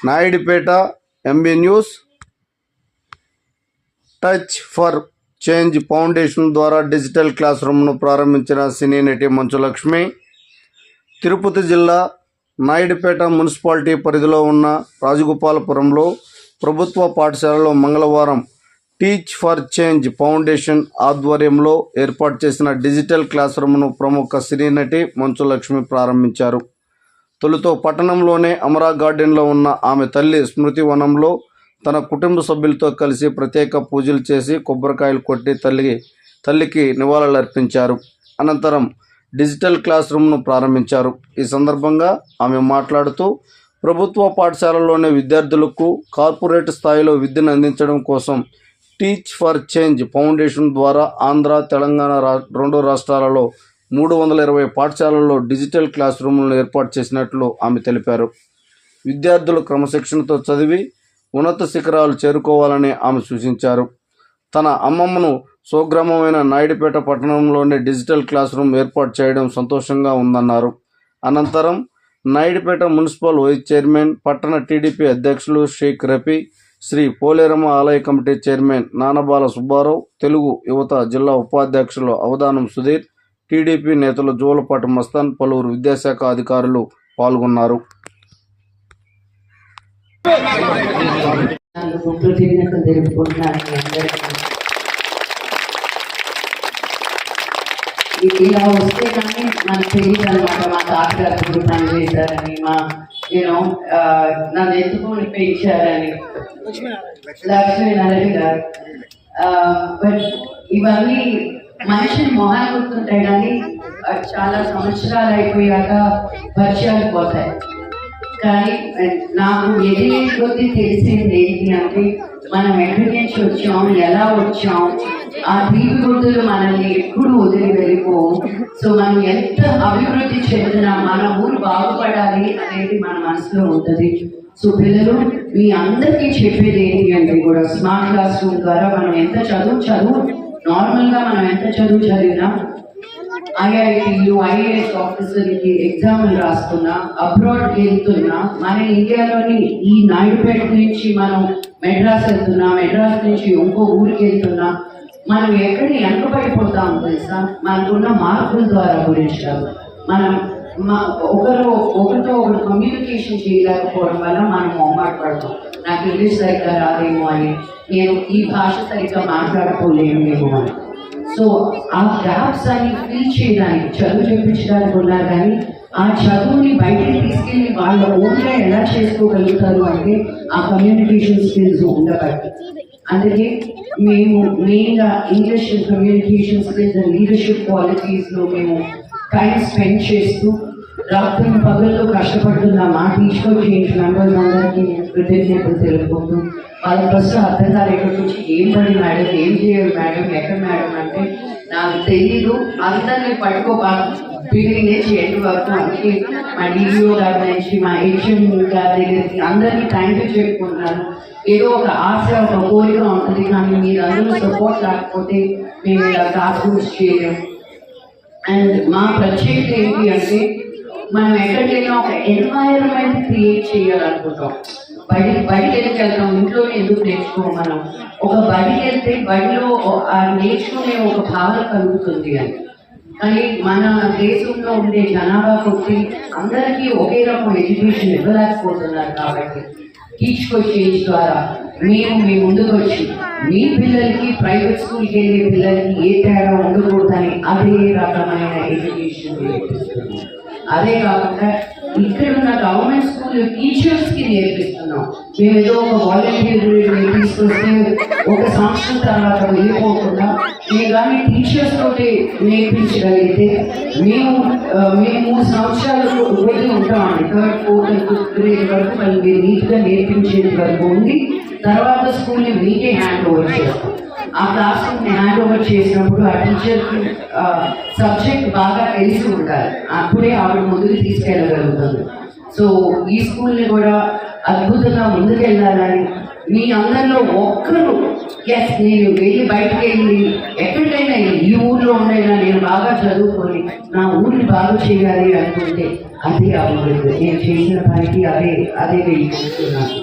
Naidupeta MB news. Touch for change foundation ద్వారా digital class రూమ్ను ప్రారంభించిన సినీ నటి మంచు లక్ష్మి. తిరుపతి జిల్లా నాయుడుపేట మున్సిపాలిటీ పరిధిలో ఉన్న రాజగోపాలపురంలో ప్రభుత్వ పాఠశాలలో మంగళవారం టీచ్ ఫర్ చేంజ్ ఫౌండేషన్ ఆధ్వర్యంలో ఏర్పాటు చేసిన డిజిటల్ క్లాస్ రూమ్ను ప్రముఖ సినీ నటి మంచు లక్ష్మి ప్రారంభించారు. తొలుత పట్టణంలోనే అమరా గార్డెన్లో ఉన్న ఆమె తల్లి స్మృతి వనంలో తన కుటుంబ సభ్యులతో కలిసి ప్రత్యేక పూజలు చేసి కొబ్బరికాయలు కొట్టి తల్లికి నివాళులర్పించారు. అనంతరం డిజిటల్ క్లాస్ రూమ్ను ప్రారంభించారు. ఈ సందర్భంగా ఆమె మాట్లాడుతూ ప్రభుత్వ పాఠశాలలోని విద్యార్థులకు కార్పొరేట్ స్థాయిలో విద్యను అందించడం కోసం టీచ్ ఫర్ చేంజ్ ఫౌండేషన్ ద్వారా ఆంధ్ర, తెలంగాణ రెండు రాష్ట్రాలలో 320 పాఠశాలల్లో డిజిటల్ క్లాస్ రూమ్లను ఏర్పాటు చేసినట్లు ఆమె తెలిపారు. విద్యార్థులు క్రమశిక్షణతో చదివి ఉన్నత శిఖరాలు చేరుకోవాలని ఆమె సూచించారు. తన అమ్మమ్మను స్వగ్రామమైన నాయుడుపేట పట్టణంలోనే డిజిటల్ క్లాస్ రూమ్ ఏర్పాటు చేయడం సంతోషంగా ఉందన్నారు. అనంతరం నాయుడుపేట మున్సిపల్ వైస్ చైర్మన్, పట్టణ టీడీపీ అధ్యక్షులు షేక్ రఫీ, శ్రీ పోలేరమ్మ ఆలయ కమిటీ చైర్మన్ నానబాల సుబ్బారావు, తెలుగు యువత జిల్లా ఉపాధ్యక్షులు అవధానం సుధీర్, టీడీపీ నేతలు జోలపాటి మస్తాన్, పలువురు విద్యాశాఖ అధికారులు పాల్గొన్నారు. ఇలా వస్తే కానీ మనకు తెలియదు అనమాట. మా తాతగారు పనిచేశారని, మా నన్ను ఎత్తుకొని పెంచారని లక్ష్మీనారాయణ గారు. బట్ ఇవన్నీ మనిషిని మొహాలు గుర్తుంటాయి కానీ చాలా సంవత్సరాలు అయిపోయాక పరిచయాలు పోతాయి. కానీ నాకు ఎదిగే కొద్దీ తెలిసింది ఏంటి అంటే, మనం ఎక్కడి నుంచి వచ్చాం, ఎలా వచ్చాం, ఆ తీపి గుర్తులు మనల్ని ఎప్పుడు వదిలి వెళ్ళిపోవు. సో మనం ఎంత అభివృద్ధి చెందినా మన ఊరు బాగుపడాలి అనేది మన మనసులో ఉంటుంది. సో పిల్లలు, మీ అందరికీ చెప్పేది ఏంటి అంటే కూడా స్మార్ట్ క్లాస్ రూమ్ ద్వారా మనం ఎంత చదువు నార్మల్గా మనం ఎంత చదివినా ఐఐటీలు, ఐఏఎస్ ఆఫీసర్కి ఎగ్జామ్లు రాస్తున్నా, అబ్రాడ్కి వెళ్తున్నా, మన ఇండియాలోని ఈ నాయుడుపేట నుంచి మనం మెడ్రాస్ వెళ్తున్నా, మెడ్రాస్ నుంచి ఇంకో ఊరికి వెళ్తున్నా, మనం ఎక్కడ వెనకబడిపోతాం తెలుసా? మనకున్న మార్పుల ద్వారా గురించి మనం ఒకరితో ఒకరు కమ్యూనికేషన్ చేయలేకపోవడం వల్ల మనం మొహమాట పడతాం. నాకు ఇంగ్లీష్ సరిగ్గా రాదేమో అని, నేను ఈ భాష సరిగ్గా మాట్లాడుకోలేమేమో అని. సో ఆ గ్యాప్స్ అని ఫిల్ చేయడానికి చదువు చెప్పించడానికి ఉన్నారు. కానీ ఆ చదువుని బయటికి తీసుకెళ్ళి వాళ్ళ ఓన్గా ఎలా చేసుకోగలుగుతారు అంటే ఆ కమ్యూనికేషన్ స్కిల్స్ ఉండబట్టి. అందుకే మేము మెయిన్గా English communication skills and leadership క్వాలిటీస్లో మేము టైం స్పెండ్ చేస్తూ రాత్రి పగల్లో కష్టపడుతున్న మా టీచర్ చేంజ్ మెంబర్స్ అందరికీ కృతజ్ఞతలు తెలుపుకుంటూ, వాళ్ళ ఫస్ట్ అర్థం కాలేకపోతే నుంచి ఏం పడి మేడం, ఏం చేయాలి మేడం, ఎక్కడ మేడం అంటే నాకు తెలీదు, అందరినీ బిగినింగ్ నుంచి ఎండ్ వరకు. అందుకే మా డిఓ గారి నుంచి మా హెచ్ఎం గారి దగ్గరికి అందరికీ థ్యాంక్ యూ చెప్పుకుంటున్నాను. ఏదో ఒక ఆశ, ఒక కోరిక ఉంటుంది, కానీ మీరు అందరూ సపోర్ట్ లేకపోతే మేము ఇలా క్లాస్ రూమ్స్ చేయలేము. అండ్ మా ప్రత్యేకత ఏంటి అంటే, మనం ఎక్కడికైనా ఒక ఎన్వైరన్మెంట్ క్రియేట్ చేయాలనుకుంటాం. బడికి ఎందుకు వెళ్తాం, ఇంట్లోనే ఎందుకు నేర్చుకోం? మనం ఒక బడికి వెళ్తే బడిలో నేర్చుకునే ఒక భావన కలుగుతుంది అని. కానీ మన దేశంలో ఉండే జనాభా కొద్ది అందరికీ ఒకే రకం ఎడ్యుకేషన్ ఇవ్వలేకపోతున్నారు. కాబట్టి టీచ్ ఫర్ చేంజ్ ద్వారా మేము మీ ముందుకు వచ్చి మీ పిల్లలకి, ప్రైవేట్ స్కూల్కి వెళ్ళే పిల్లలకి ఏ తేడా ఉండకూడదని అదే రకమైన ఎడ్యుకేషన్ నేర్పిస్తున్నాం. అదే కాకుండా ఇక్కడ ఉన్న గవర్నమెంట్ స్కూల్ టీచర్స్కి నేర్పిస్తున్నాం. మేము ఏదో ఒక వాలంటీర్ తీసుకొస్తే ఒక సంవత్సరం తర్వాత వెళ్ళిపోకుండా మేము కానీ టీచర్స్ తోటి నేర్పించగలిగితే మేము 3 సంవత్సరాలు వెళ్ళి ఉంటామండి. 3rd, 4th and 5th grade వరకు మళ్ళీ మీరు నీట్గా నేర్పించేది వరకు ఉండి తర్వాత స్కూల్ని మీకే హ్యాండ్ ఓవర్ చేస్తాం. ఆ క్లాస్ హ్యాండ్ ఓవర్ చేసినప్పుడు ఆ టీచర్కి సబ్జెక్ట్ బాగా తెలిసి ఉండాలి, అప్పుడే ఆవిడ ముందుకు తీసుకెళ్ళగలుగుతుంది. సో ఈ స్కూల్ని కూడా అద్భుతంగా ముందుకెళ్ళాలని మీ అందరిలో ఒక్కరు ఎస్ నేను వెళ్ళి బయటకు వెళ్ళి ఎక్కడికైనా ఈ ఊర్లో ఉండైనా నేను బాగా చదువుకొని నా ఊరిని బాగా చేయాలి అనుకుంటే అదే అవ్వలేదు. నేను చేసిన పనికి అదే వెళ్ళి చూస్తున్నాను.